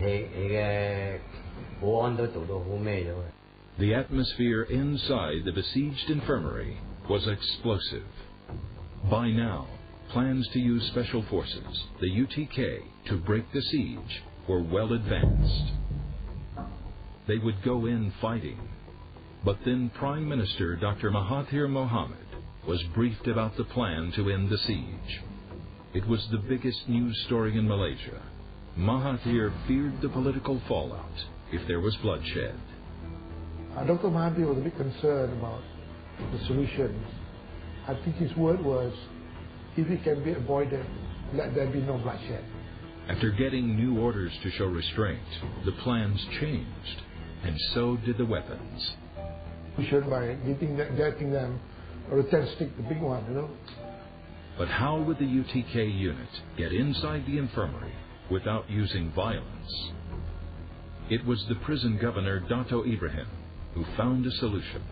The atmosphere inside the besieged infirmary was explosive. By now, plans to use special forces, the UTK, to break the siege were well advanced. They would go in fighting. But then Prime Minister Dr. Mahathir Mohamad was briefed about the plan to end the siege. It was the biggest news story in Malaysia. Mahathir feared the political fallout if there was bloodshed. Dr. Mahathir was a bit concerned about the solutions. I think his word was, if it can be avoided, let there be no bloodshed. After getting new orders to show restraint, the plans changed, and so did the weapons. By getting them, or a 10-stick, the big one, you know. But how would the UTK unit get inside the infirmary without using violence? It was the prison governor, Dato Ibrahim, who found a solution.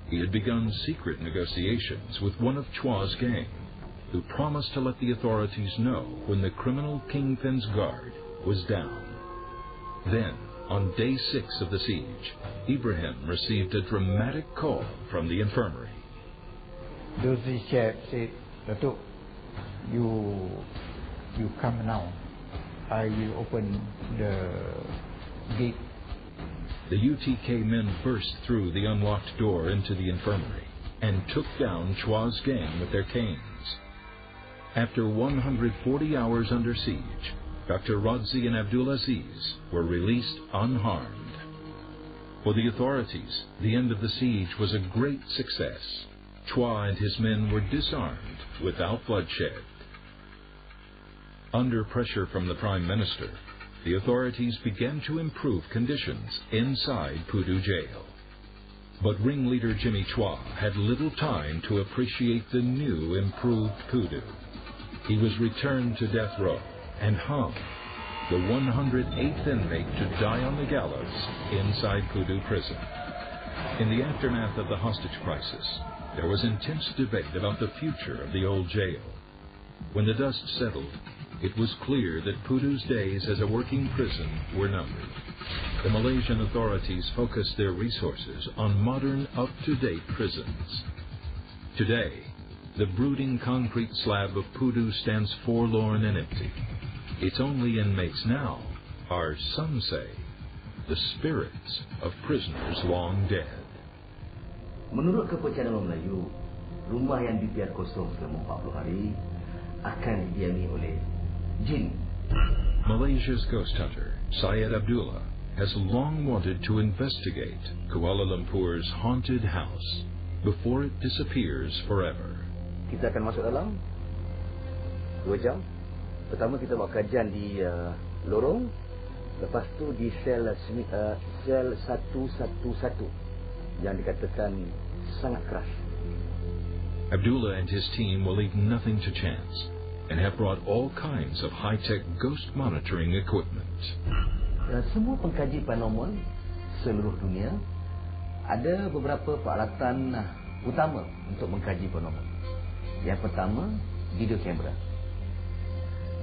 He had begun secret negotiations with one of Chua's gang, who promised to let the authorities know when the criminal kingpin's guard was down. Then, on day 6 of the siege, Ibrahim received a dramatic call from the infirmary. Those chef said, Datuk, you come now. I will open the gate. The UTK men burst through the unlocked door into the infirmary and took down Chua's gang with their canes. After 140 hours under siege, Dr. Rodzi and Abdulaziz were released unharmed. For the authorities, the end of the siege was a great success. Chua and his men were disarmed without bloodshed. Under pressure from the Prime Minister, the authorities began to improve conditions inside Pudu jail. But ringleader Jimmy Chua had little time to appreciate the new, improved Pudu. He was returned to death row and hung, the 108th inmate to die on the gallows inside Pudu prison. In the aftermath of the hostage crisis, there was intense debate about the future of the old jail. When the dust settled, it was clear that Pudu's days as a working prison were numbered. The Malaysian authorities focused their resources on modern, up-to-date prisons. Today, the brooding concrete slab of Pudu stands forlorn and empty. Its only inmates now are, some say, the spirits of prisoners long dead. Menurut kepercayaan orang Melayu, rumah yang dibiar kosong selama 40 hari akan didiami oleh jin. Malaysia's ghost hunter, Syed Abdullah, has long wanted to investigate Kuala Lumpur's haunted house before it disappears forever. Kita akan masuk dalam 2 jam. Pertama kita buat kajian di lorong, lepas tu di sel 111 yang dikatakan sangat keras. Abdullah and his team will leave nothing to chance and have brought all kinds of high-tech ghost monitoring equipment. Semua pengkaji paranormal seluruh dunia ada beberapa peralatan utama untuk mengkaji paranormal. Yang pertama, video kamera.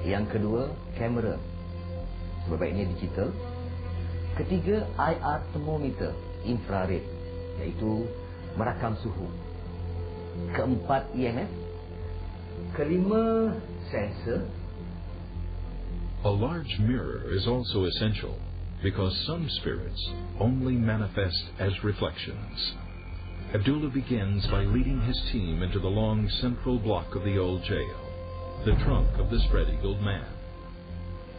Yang kedua, kamera. Sebaiknya digital. Ketiga, IR thermometer, infrared, iaitu merakam suhu. Keempat, EMF. Kelima, sensor. A large mirror is also essential because some spirits only manifest as reflections. Abdullah begins by leading his team into the long central block of the old jail, the trunk of the spread-eagled man.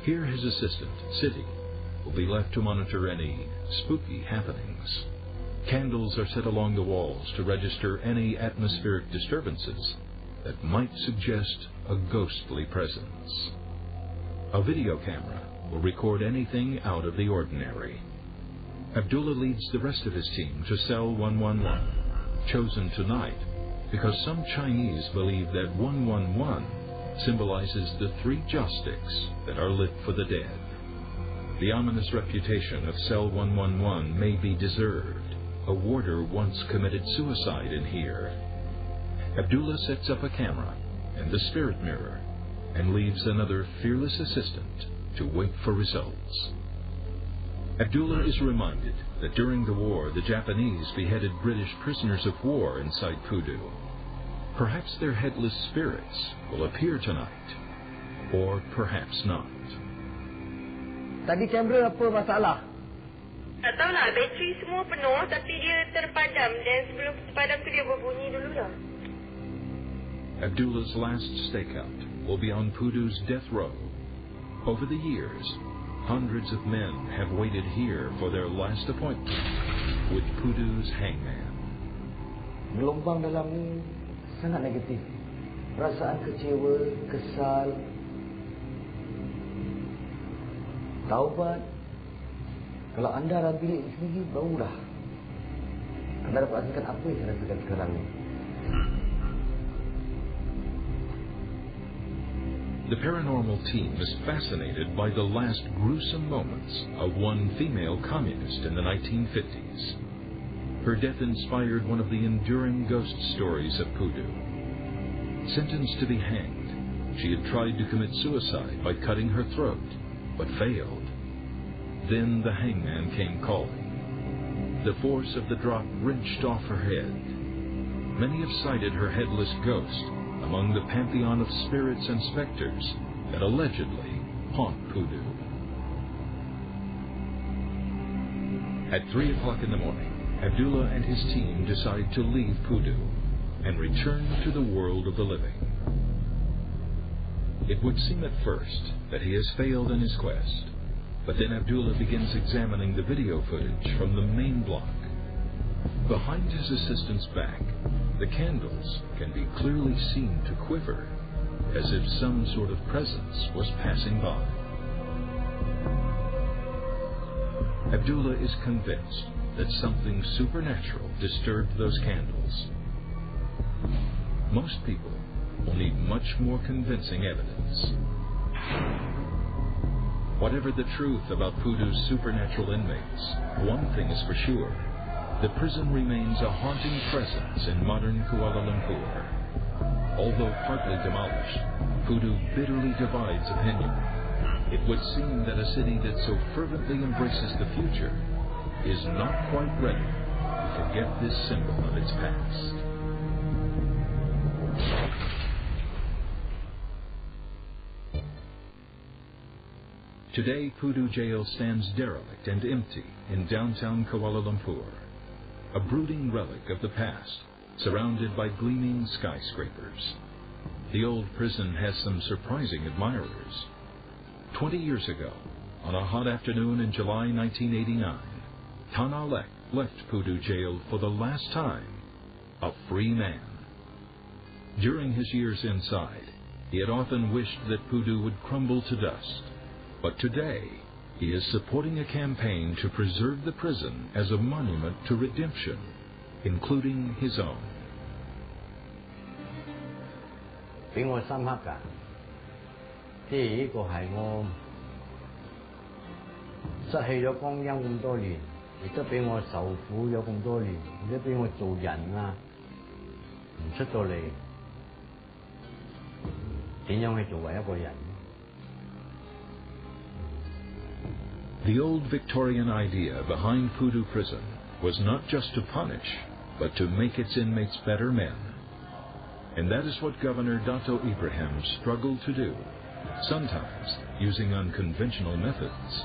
Here his assistant, Siti, will be left to monitor any spooky happenings. Candles are set along the walls to register any atmospheric disturbances that might suggest a ghostly presence. A video camera will record anything out of the ordinary. Abdullah leads the rest of his team to cell 111, chosen tonight because some Chinese believe that 111 symbolizes the 3 joss sticks that are lit for the dead. The ominous reputation of cell 111 may be deserved. A warder once committed suicide in here. Abdullah sets up a camera and the spirit mirror and leaves another fearless assistant to wait for results. Abdullah is reminded that during the war, the Japanese beheaded British prisoners of war inside Pudu. Perhaps their headless spirits will appear tonight, or perhaps not. Tadi kamera apa masalah? Tak tahu lah, bateri semua penuh tapi dia terpadam dan sebelum terpadam tu dia berbunyi dulu lah. Abdullah's last stakeout will be on Pudu's death row. Over the years, hundreds of men have waited here for their last appointment with Pudu's hangman. Gelombang dalam ni sangat negatif. Perasaan kecewa, kesal, taubat. Kalau anda dalam bilik sendiri, barulah anda dapat rasakan apa yang saya rasakan sekarang ni. The paranormal team is fascinated by the last gruesome moments of one female communist in the 1950s. Her death inspired one of the enduring ghost stories of Pudu. Sentenced to be hanged, she had tried to commit suicide by cutting her throat, but failed. Then the hangman came calling. The force of the drop wrenched off her head. Many have cited her headless ghost among the pantheon of spirits and specters that allegedly haunt Pudu. At 3 o'clock in the morning, Abdullah and his team decide to leave Pudu and return to the world of the living. It would seem at first that he has failed in his quest, but then Abdullah begins examining the video footage from the main block. Behind his assistant's back, the candles can be clearly seen to quiver, as if some sort of presence was passing by. Abdullah is convinced that something supernatural disturbed those candles. Most people will need much more convincing evidence. Whatever the truth about Pudu's supernatural inmates, one thing is for sure. The prison remains a haunting presence in modern Kuala Lumpur. Although partly demolished, Pudu bitterly divides opinion. It would seem that a city that so fervently embraces the future is not quite ready to forget this symbol of its past. Today, Pudu jail stands derelict and empty in downtown Kuala Lumpur, a brooding relic of the past, surrounded by gleaming skyscrapers. The old prison has some surprising admirers. 20 years ago, on a hot afternoon in July 1989, Tan Alek left Pudu jail for the last time, a free man. During his years inside, he had often wished that Pudu would crumble to dust. But today, he is supporting a campaign to preserve the prison as a monument to redemption, including his own. 俾我深刻㗎，即係呢個係我失去咗光陰咁多年，亦都俾我受苦咗咁多年，亦都俾我做人啊唔出到嚟，點樣去做為一個人？ The old Victorian idea behind Pudu prison was not just to punish, but to make its inmates better men. And that is what Governor Dato Ibrahim struggled to do, sometimes using unconventional methods,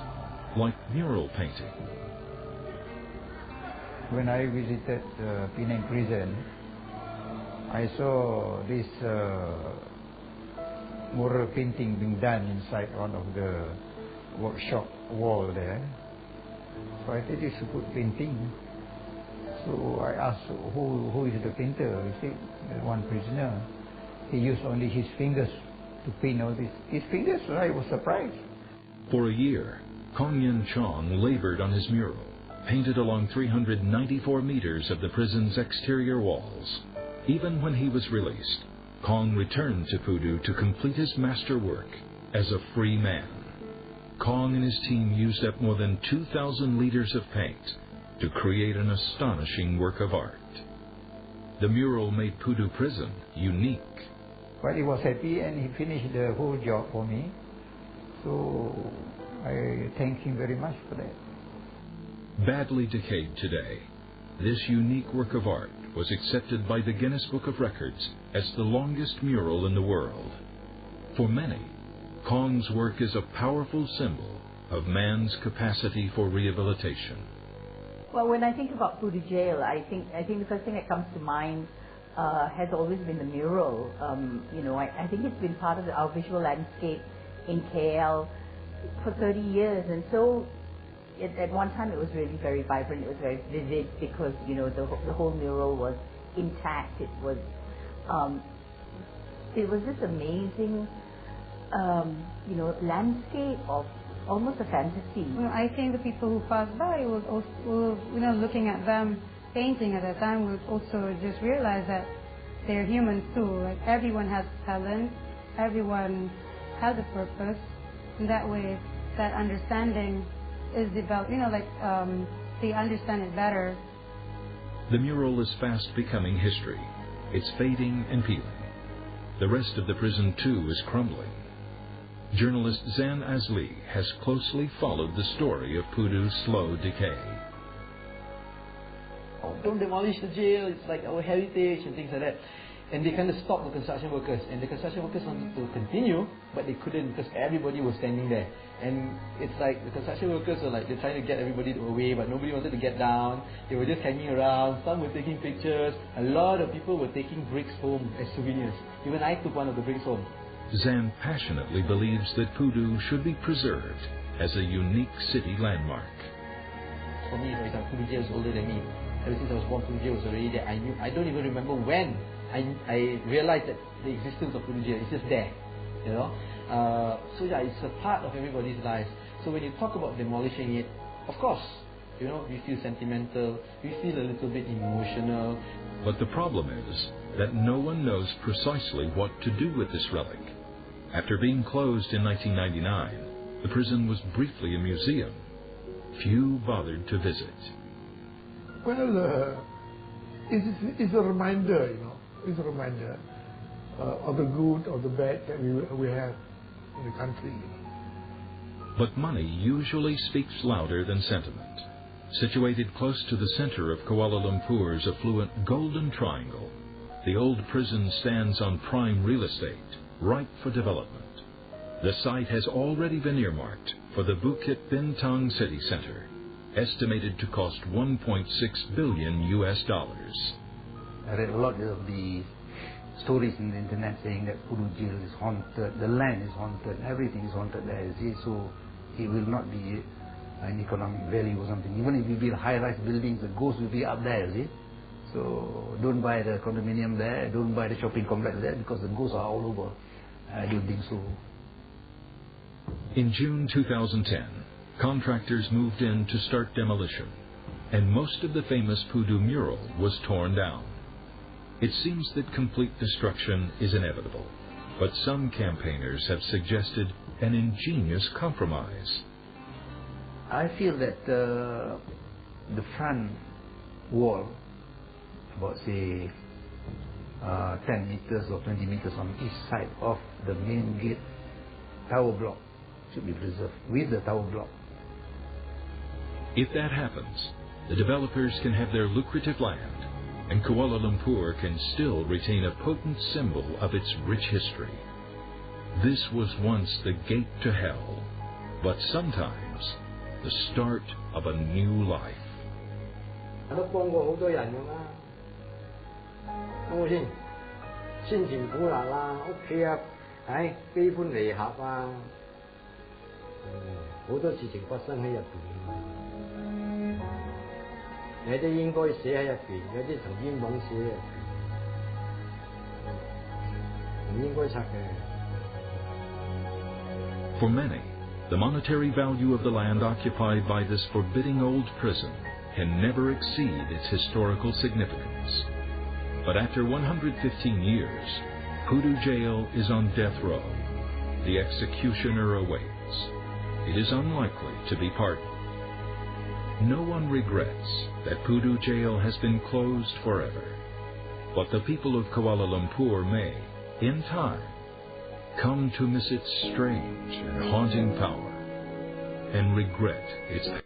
like mural painting. When I visited Penang prison, I saw this mural painting being done inside one of the workshop wall there. So I said, it's a good painting. So I asked, who is the painter? He said, one prisoner. He used only his fingers to paint all this. His fingers, I was surprised. For a year, Kong Yen Chong labored on his mural, painted along 394 meters of the prison's exterior walls. Even when he was released, Kong returned to Pudu to complete his masterwork as a free man. Kong and his team used up more than 2,000 liters of paint to create an astonishing work of art. The mural made Pudu prison unique. But he was happy and he finished the whole job for me. So I thank him very much for that. Badly decayed today, this unique work of art was accepted by the Guinness Book of Records as the longest mural in the world. For many, Kong's work is a powerful symbol of man's capacity for rehabilitation. Well, when I think about Pudu Jail, I think the first thing that comes to mind has always been the mural. I think it's been part of our visual landscape in KL for 30 years, and so at one time it was really very vibrant, it was very vivid, because the whole mural was intact. It was this amazing landscape of almost a fantasy. I think the people who pass by will looking at them painting at that time would also just realize that they're humans too. Like, everyone has talent, everyone has a purpose. In that way, that understanding is developed. They understand it better. The mural is fast becoming history. It's fading and peeling. The rest of the prison too is crumbling. Journalist Zan Azli has closely followed the story of Pudu's slow decay. Don't demolish the jail, it's like our heritage and things like that. And they kind of stopped the construction workers, and the construction workers wanted to continue, but they couldn't because everybody was standing there. And it's like the construction workers were like, they're trying to get everybody away, but nobody wanted to get down. They were just hanging around. Some were taking pictures. A lot of people were taking bricks home as souvenirs. Even I took one of the bricks home. Zan passionately believes that Pudu should be preserved as a unique city landmark. For me, for example, Pudu Jail is older than me. Ever since I was born, Pudu Jail was already there. I don't even remember when I realized that the existence of Pudu Jail is just there, So yeah, it's a part of everybody's lives. So when you talk about demolishing it, of course, we feel sentimental, we feel a little bit emotional. But the problem is that no one knows precisely what to do with this relic. After being closed in 1999, the prison was briefly a museum. Few bothered to visit. Well, it's a reminder, It's a reminder of the good or the bad that we have in the country. But money usually speaks louder than sentiment. Situated close to the center of Kuala Lumpur's affluent Golden Triangle, the old prison stands on prime real estate, ripe for development. The site has already been earmarked for the Bukit Bintang City Center, estimated to cost $1.6 billion. I read a lot of the stories in the internet saying that Pudu Jail is haunted, the land is haunted, everything is haunted there, you see, so it will not be an economic value or something. Even if you build high-rise buildings, the ghost will be up there, you see. So don't buy the condominium there, don't buy the shopping complex there, because the ghosts are all over. I don't think so. In June 2010, contractors moved in to start demolition, and most of the famous Pudu mural was torn down. It seems that complete destruction is inevitable, but some campaigners have suggested an ingenious compromise. I feel that the front wall, about say 10 meters or 20 meters on each side of the main gate tower block should be preserved with the tower block. If that happens, the developers can have their lucrative land, and Kuala Lumpur can still retain a potent symbol of its rich history. This was once the gate to hell, but sometimes the start of a new life. 都幫過好多人㗎嘛，啱唔啱先？先前苦難啊，屋企啊，悲歡離合啊，好多事情發生喺入邊。有啲應該寫喺入邊，有啲曾經冇寫喺入邊，唔應該拆嘅。For many, the monetary value of the land occupied by this forbidding old prison can never exceed its historical significance. But after 115 years, Pudu Jail is on death row. The executioner awaits. It is unlikely to be pardoned. No one regrets that Pudu Jail has been closed forever. But the people of Kuala Lumpur may, in time, come to miss its strange and haunting power and regret its